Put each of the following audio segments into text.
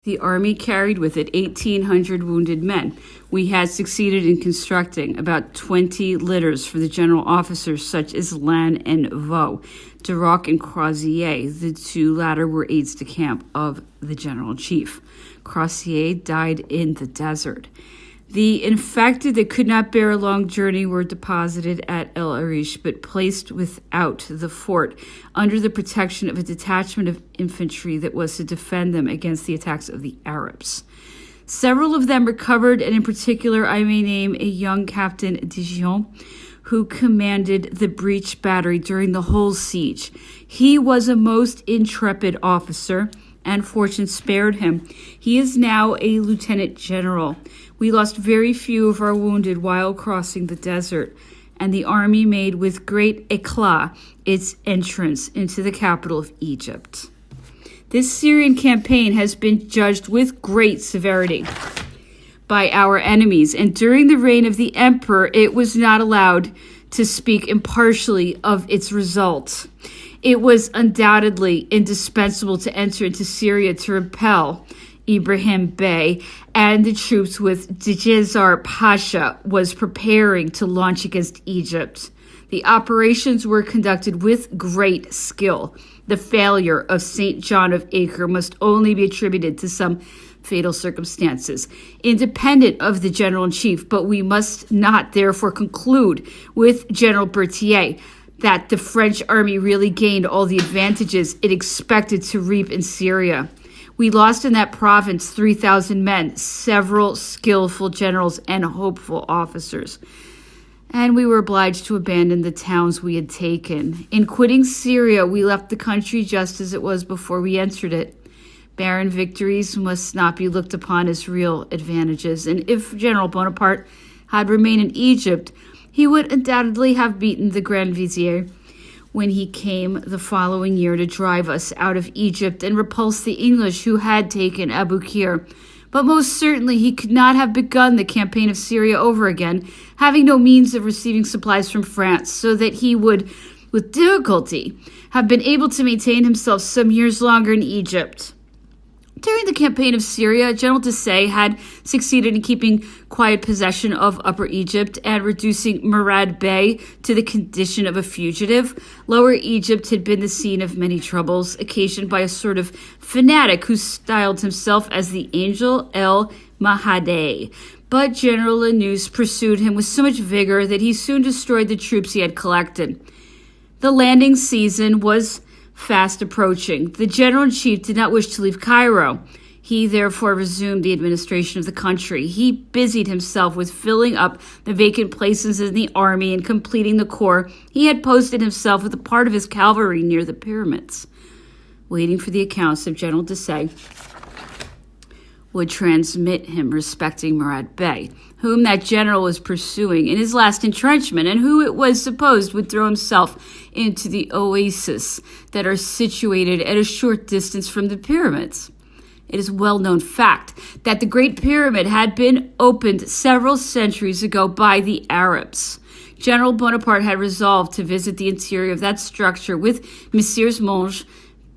The army carried with it 1,800 wounded men. We had succeeded in constructing about 20 litters for the general officers such as Lannes and Vaux, Duroc and Crozier. The two latter were aides-de-camp of the general-in-chief. Crozier died in the desert. The infected that could not bear a long journey were deposited at El Arish, but placed without the fort under the protection of a detachment of infantry that was to defend them against the attacks of the Arabs. Several of them recovered, and in particular I may name a young Captain Dijon, who commanded the breach battery during the whole siege. He was a most intrepid officer, and fortune spared him. He is now a lieutenant general. We lost very few of our wounded while crossing the desert, and the army made with great éclat its entrance into the capital of Egypt. This Syrian campaign has been judged with great severity by our enemies, and during the reign of the emperor, it was not allowed to speak impartially of its result. It was undoubtedly indispensable to enter into Syria to repel Ibrahim Bey, and the troops with Djezar Pasha was preparing to launch against Egypt. The operations were conducted with great skill. The failure of St. John of Acre must only be attributed to some fatal circumstances, independent of the general-in-chief, but we must not therefore conclude with General Berthier that the French army really gained all the advantages it expected to reap in Syria. We lost in that province 3,000 men, several skillful generals, and hopeful officers. And we were obliged to abandon the towns we had taken. In quitting Syria, we left the country just as it was before we entered it. Barren victories must not be looked upon as real advantages, and if General Bonaparte had remained in Egypt, he would undoubtedly have beaten the Grand Vizier when he came the following year to drive us out of Egypt and repulse the English who had taken Abu Qir. But most certainly he could not have begun the campaign of Syria over again, having no means of receiving supplies from France, so that he would, with difficulty, have been able to maintain himself some years longer in Egypt. During the campaign of Syria, General Desaix had succeeded in keeping quiet possession of Upper Egypt and reducing Murad Bey to the condition of a fugitive. Lower Egypt had been the scene of many troubles, occasioned by a sort of fanatic who styled himself as the Angel El Mahadeh. But General Lanous pursued him with so much vigor that he soon destroyed the troops he had collected. The landing season was fast approaching. The general-in-chief did not wish to leave Cairo. He therefore resumed the administration of the country. He busied himself with filling up the vacant places in the army and completing the corps. He had posted himself with a part of his cavalry near the pyramids, waiting for the accounts of General Desaix would transmit him respecting Murad Bey, whom that general was pursuing in his last entrenchment, and who it was supposed would throw himself into the oases that are situated at a short distance from the pyramids. It is a well-known fact that the Great Pyramid had been opened several centuries ago by the Arabs. General Bonaparte had resolved to visit the interior of that structure with Messieurs Monge,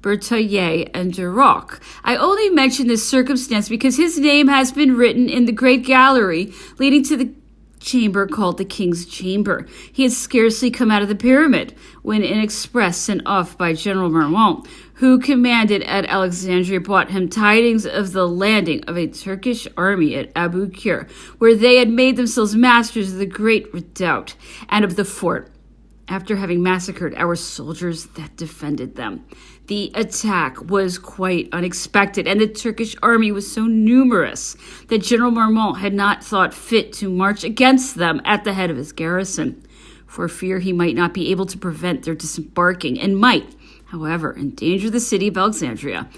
Berthier, and Duroc. I only mention this circumstance because his name has been written in the great gallery leading to the chamber called the King's Chamber. He had scarcely come out of the pyramid when an express sent off by General Marmont, who commanded at Alexandria, brought him tidings of the landing of a Turkish army at Abu Qir, where they had made themselves masters of the great redoubt and of the fort, after having massacred our soldiers that defended them. The attack was quite unexpected, and the Turkish army was so numerous that General Marmont had not thought fit to march against them at the head of his garrison, for fear he might not be able to prevent their disembarking, and might, however, endanger the city of Alexandria,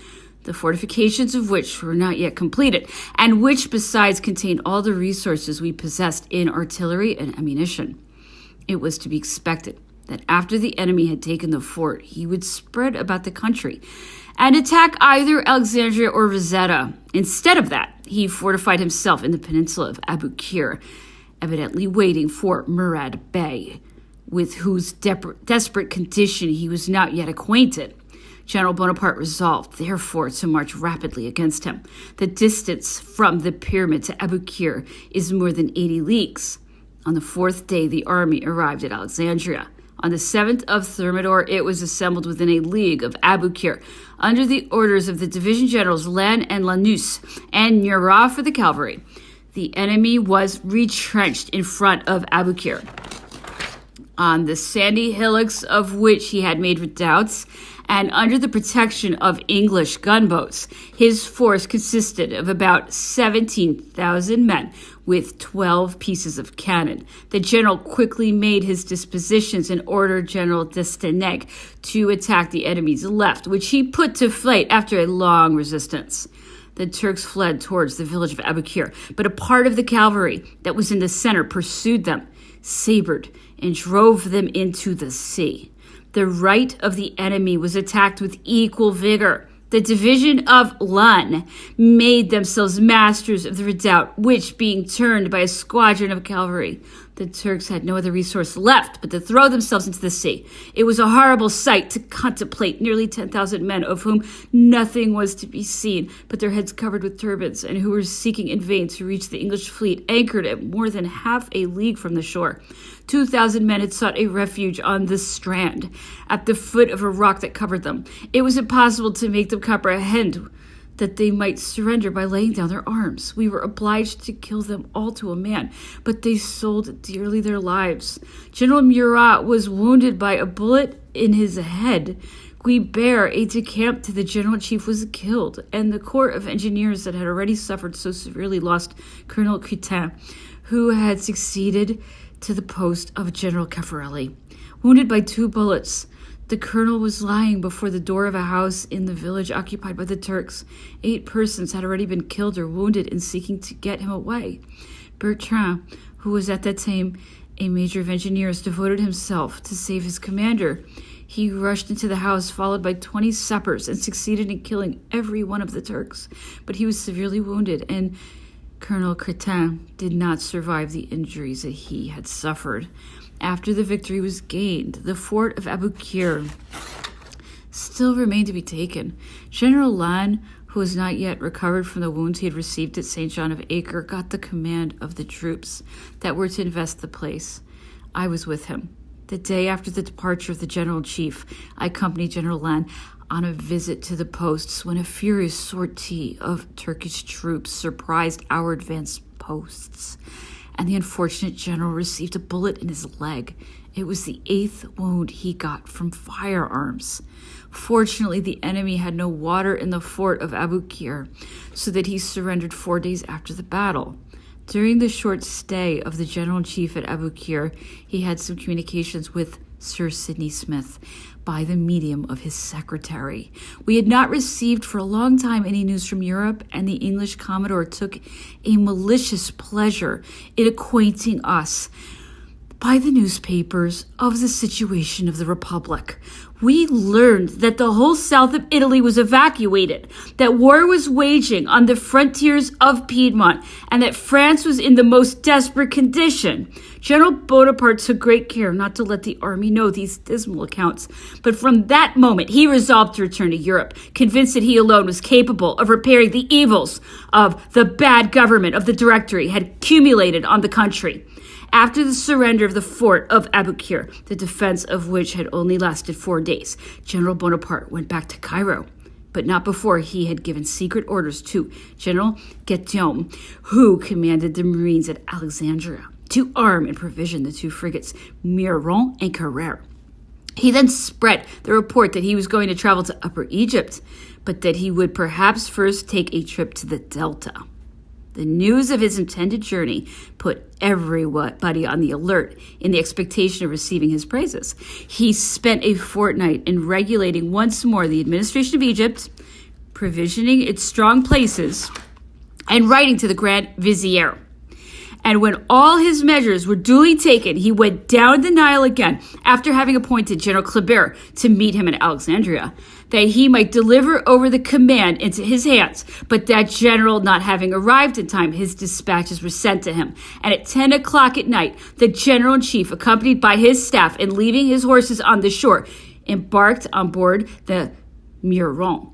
the fortifications of which were not yet completed, and which besides contained all the resources we possessed in artillery and ammunition. It was to be expected that after the enemy had taken the fort, he would spread about the country and attack either Alexandria or Rosetta. Instead of that, he fortified himself in the peninsula of Abu Qir, evidently waiting for Murad Bey, with whose desperate condition he was not yet acquainted. General Bonaparte resolved, therefore, to march rapidly against him. The distance from the pyramid to Aboukir is more than 80 leagues. On the fourth day, the army arrived at Alexandria. On the 7th of Thermidor, it was assembled within a league of Aboukir, under the orders of the division generals Lannes and Lanus, and Murat for the cavalry. The enemy was retrenched in front of Aboukir, on the sandy hillocks of which he had made redoubts, and under the protection of English gunboats. His force consisted of about 17,000 men with 12 pieces of cannon. The general quickly made his dispositions and ordered General d'Estaing to attack the enemy's left, which he put to flight after a long resistance. The Turks fled towards the village of Aboukir, but a part of the cavalry that was in the center pursued them, sabered, and drove them into the sea. The right of the enemy was attacked with equal vigor. The division of Lannes made themselves masters of the redoubt, which, being turned by a squadron of cavalry, the Turks had no other resource left but to throw themselves into the sea. It was a horrible sight to contemplate nearly 10,000 men, of whom nothing was to be seen but their heads covered with turbans, and who were seeking in vain to reach the English fleet anchored at more than half a league from the shore. 2,000 men had sought a refuge on the strand, at the foot of a rock that covered them. It was impossible to make them comprehend that they might surrender by laying down their arms. We were obliged to kill them all to a man, but they sold dearly their lives. General Murat was wounded by a bullet in his head. Guibert, aide-de-camp to the general-chief, was killed, and the corps of engineers that had already suffered so severely lost Colonel Coutin, who had succeeded to the post of General Caffarelli. Wounded by 2 bullets, the colonel was lying before the door of a house in the village occupied by the Turks. 8 persons had already been killed or wounded in seeking to get him away. Bertrand, who was at that time a major of engineers, devoted himself to save his commander. He rushed into the house, followed by 20 sappers, and succeeded in killing every one of the Turks. But he was severely wounded, and Colonel Cretin did not survive the injuries that he had suffered. After the victory was gained, the fort of Aboukir still remained to be taken. General Lannes, who was not yet recovered from the wounds he had received at St. John of Acre, got the command of the troops that were to invest the place. I was with him. The day after the departure of the general-chief, I accompanied General Lannes on a visit to the posts when a furious sortie of Turkish troops surprised our advanced posts, and the unfortunate general received a bullet in his leg. It was the 8th wound he got from firearms. Fortunately, the enemy had no water in the fort of Aboukir, so that he surrendered 4 days after the battle. During the short stay of the general-chief at Aboukir, he had some communications with Sir Sidney Smith by the medium of his secretary. We had not received for a long time any news from Europe, and the English Commodore took a malicious pleasure in acquainting us by the newspapers of the situation of the Republic. We learned that the whole south of Italy was evacuated, that war was waging on the frontiers of Piedmont, and that France was in the most desperate condition. General Bonaparte took great care not to let the army know these dismal accounts, but from that moment he resolved to return to Europe, convinced that he alone was capable of repairing the evils of the bad government of the Directory had accumulated on the country. After the surrender of the fort of Aboukir, the defense of which had only lasted 4 days, General Bonaparte went back to Cairo, but not before he had given secret orders to General Guillaume, who commanded the Marines at Alexandria, to arm and provision the 2 frigates Miron and Carrère. He then spread the report that he was going to travel to Upper Egypt, but that he would perhaps first take a trip to the Delta. The news of his intended journey put everybody on the alert in the expectation of receiving his praises. He spent a fortnight in regulating once more the administration of Egypt, provisioning its strong places, and writing to the Grand Vizier. And when all his measures were duly taken, he went down the Nile again, after having appointed General Kleber to meet him in Alexandria, that he might deliver over the command into his hands. But that general not having arrived in time, his dispatches were sent to him. And at 10 o'clock at night, the general-in-chief, accompanied by his staff and leaving his horses on the shore, embarked on board the Muron.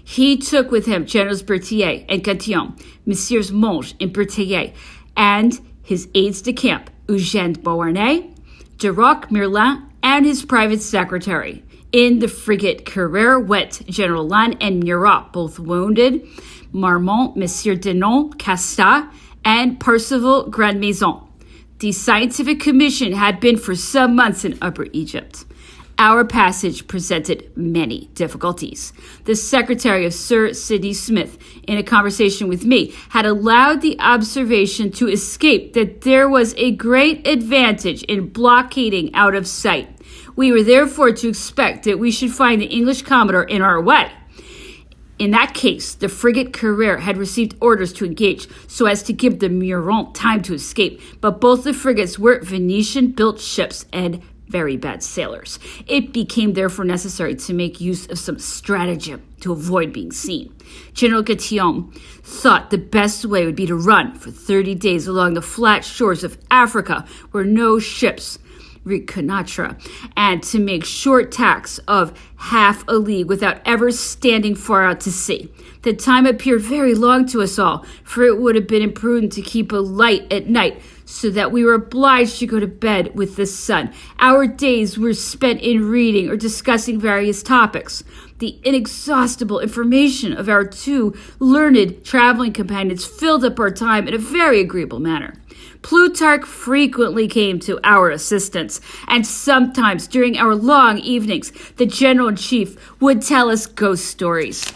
He took with him Generals Berthier and Cantillon, Messieurs Monge and Berthier, and his aides-de-camp, Eugène Beauharnais, Duroc, Merlin, and his private secretary. In the frigate Carrère went General Lannes and Murat, both wounded, Marmont, Monsieur Denon, Castat, and Percival Grandmaison. The scientific commission had been for some months in Upper Egypt. Our passage presented many difficulties. The secretary of Sir Sidney Smith, in a conversation with me, had allowed the observation to escape that there was a great advantage in blockading out of sight. We were therefore to expect that we should find the English commodore in our way. In that case, the frigate Carrère had received orders to engage so as to give the Muron time to escape, but both the frigates were Venetian-built ships and very bad sailors. It became therefore necessary to make use of some stratagem to avoid being seen. General Cantillon thought the best way would be to run for 30 days along the flat shores of Africa where no ships reconnoitre, and to make short tacks of half a league without ever standing far out to sea. The time appeared very long to us all, for it would have been imprudent to keep a light at night, so that we were obliged to go to bed with the sun. Our days were spent in reading or discussing various topics. The inexhaustible information of our two learned traveling companions filled up our time in a very agreeable manner. Plutarch frequently came to our assistance, and sometimes during our long evenings, the general-in-chief would tell us ghost stories,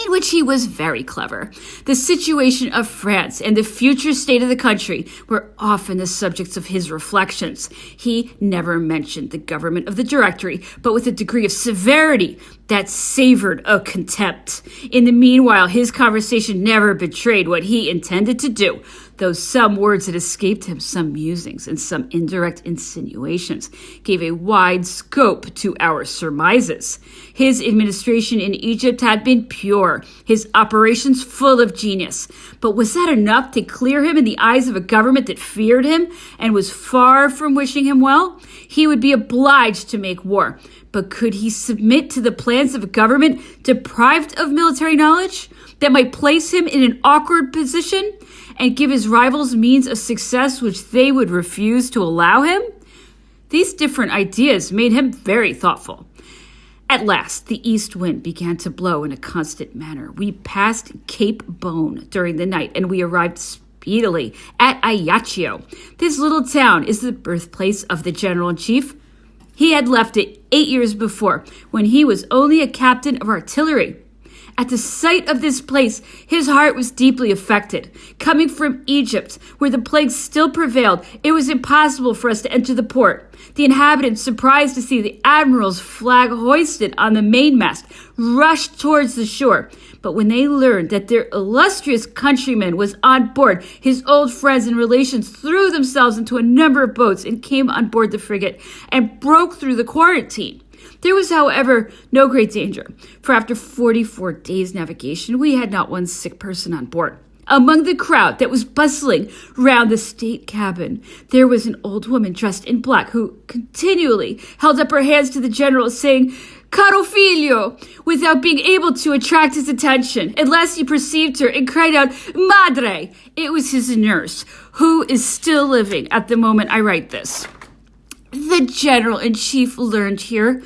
in which he was very clever. The situation of France and the future state of the country were often the subjects of his reflections. He never mentioned the government of the Directory, but with a degree of severity that savored of contempt. In the meanwhile, his conversation never betrayed what he intended to do, though some words that escaped him, some musings, and some indirect insinuations gave a wide scope to our surmises. His administration in Egypt had been pure, his operations full of genius. But was that enough to clear him in the eyes of a government that feared him and was far from wishing him well? He would be obliged to make war. But could he submit to the plans of a government deprived of military knowledge that might place him in an awkward position and give his rivals means of success which they would refuse to allow him? These different ideas made him very thoughtful. At last, the east wind began to blow in a constant manner. We passed Cape Bone during the night, and we arrived speedily at Ajaccio. This little town is the birthplace of the general-in-chief. He had left it 8 years before, when he was only a captain of artillery. At the sight of this place, his heart was deeply affected. Coming from Egypt, where the plague still prevailed, it was impossible for us to enter the port. The inhabitants, surprised to see the admiral's flag hoisted on the mainmast, rushed towards the shore. But when they learned that their illustrious countryman was on board, his old friends and relations threw themselves into a number of boats and came on board the frigate and broke through the quarantine. There was, however, no great danger, for after 44 days' navigation, we had not one sick person on board. Among the crowd that was bustling round the state cabin, there was an old woman dressed in black who continually held up her hands to the general, saying, "Caro figlio," without being able to attract his attention, unless he perceived her and cried out, "Madre!" It was his nurse, who is still living at the moment I write this. The general-in-chief learned here,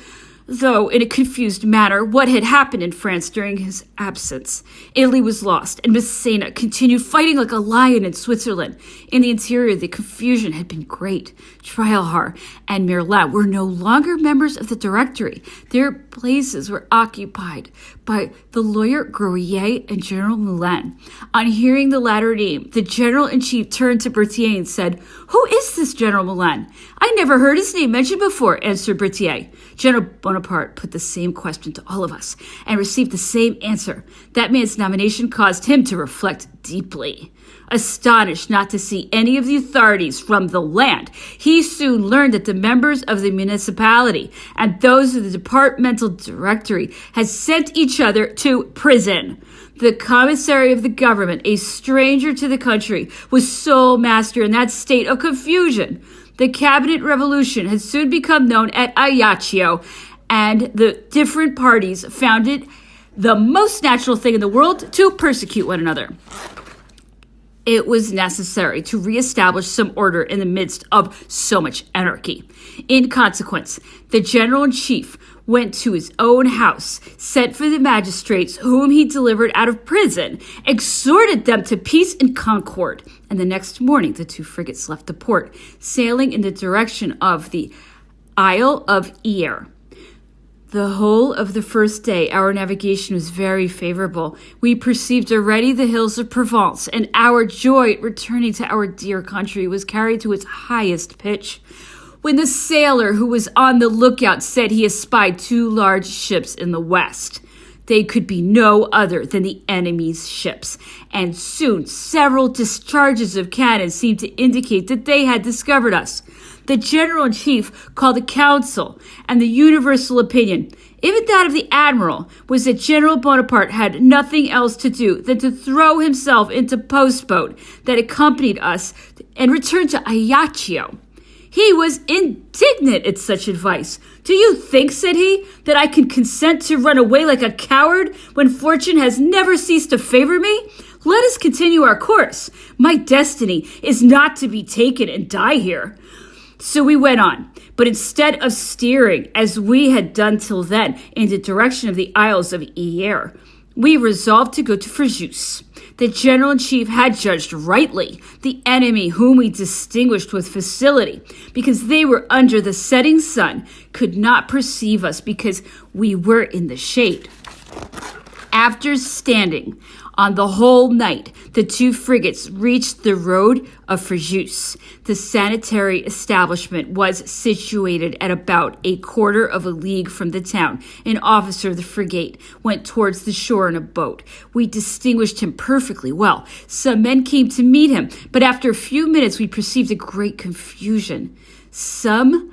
though in a confused manner, what had happened in France during his absence. Italy was lost, and Messina continued fighting like a lion in Switzerland. In the interior, the confusion had been great. Trialhar and Merlin were no longer members of the Directory. Their places were occupied by the lawyer Groyer and General Moulin. On hearing the latter name, the general-in-chief turned to Berthier and said, "Who is this General Moulin? I never heard his name mentioned before," answered Berthier. General Bonaparte put the same question to all of us and received the same answer. That man's nomination caused him to reflect deeply. Astonished not to see any of the authorities from the land, he soon learned that the members of the municipality and those of the departmental directory had sent each other to prison. The commissary of the government, a stranger to the country, was sole master in that state of confusion. The cabinet revolution had soon become known at Ajaccio, and the different parties found it the most natural thing in the world to persecute one another. It was necessary to reestablish some order in the midst of so much anarchy. In consequence, the general-in-chief went to his own house, sent for the magistrates whom he delivered out of prison, exhorted them to peace and concord, and the next morning the two frigates left the port, sailing in the direction of the Isle of Hyer. The whole of the first day our navigation was very favorable. We perceived already the hills of Provence, and our joy at returning to our dear country was carried to its highest pitch, when the sailor who was on the lookout said he espied two large ships in the west. They could be no other than the enemy's ships, and soon several discharges of cannon seemed to indicate that they had discovered us. The general-in-chief called a council, and the universal opinion, even that of the admiral, was that General Bonaparte had nothing else to do than to throw himself into postboat that accompanied us and return to Ajaccio. He was indignant at such advice. "Do you think," said he, "that I can consent to run away like a coward when fortune has never ceased to favor me? Let us continue our course. My destiny is not to be taken and die here." So we went on, but instead of steering, as we had done till then, in the direction of the Isles of Hyer, we resolved to go to Fréjus. The general-in-chief had judged rightly. The enemy, whom we distinguished with facility, because they were under the setting sun, could not perceive us because we were in the shade. After standing on the whole night, the two frigates reached the road of Fréjus. The sanitary establishment was situated at about a quarter of a league from the town. An officer of the frigate went towards the shore in a boat. We distinguished him perfectly well. Some men came to meet him, but after a few minutes we perceived a great confusion. Some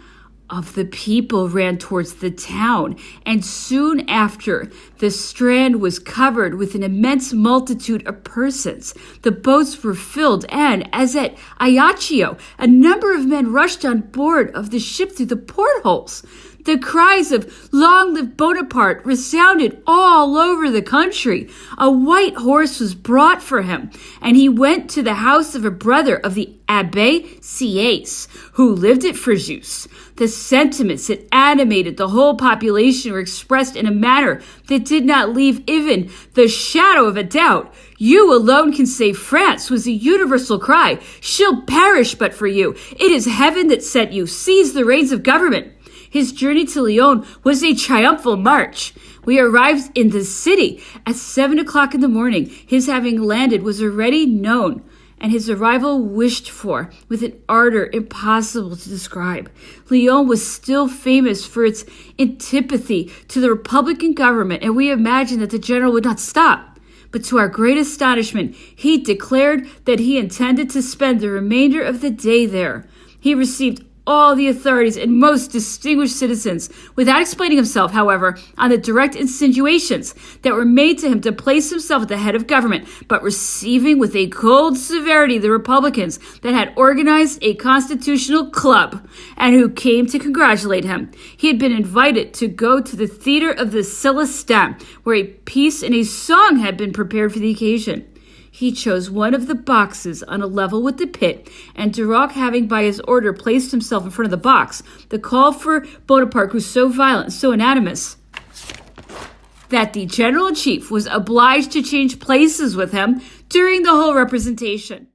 of the people ran towards the town, and soon after, the strand was covered with an immense multitude of persons. The boats were filled, and, as at Ajaccio, a number of men rushed on board of the ship through the portholes. The cries of "Long live Bonaparte" resounded all over the country. A white horse was brought for him, and he went to the house of a brother of the Abbé Sieyès, who lived at Fréjus. The sentiments that animated the whole population were expressed in a manner that did not leave even the shadow of a doubt. "You alone can save France," was a universal cry. "She'll perish but for you. It is heaven that sent you. Seize the reins of government." His journey to Lyon was a triumphal march. We arrived in the city at 7 o'clock in the morning. His having landed was already known, and his arrival wished for with an ardor impossible to describe. Lyon was still famous for its antipathy to the Republican government, and we imagined that the general would not stop. But to our great astonishment, he declared that he intended to spend the remainder of the day there. He received all the authorities and most distinguished citizens, without explaining himself, however, on the direct insinuations that were made to him to place himself at the head of government, but receiving with a cold severity the Republicans that had organized a constitutional club and who came to congratulate him. He had been invited to go to the theater of the Célestins, where a piece and a song had been prepared for the occasion. He chose one of the boxes on a level with the pit, and Duroc, having by his order placed himself in front of the box, the call for Bonaparte grew so violent and so unanimous that the general-in-chief was obliged to change places with him during the whole representation.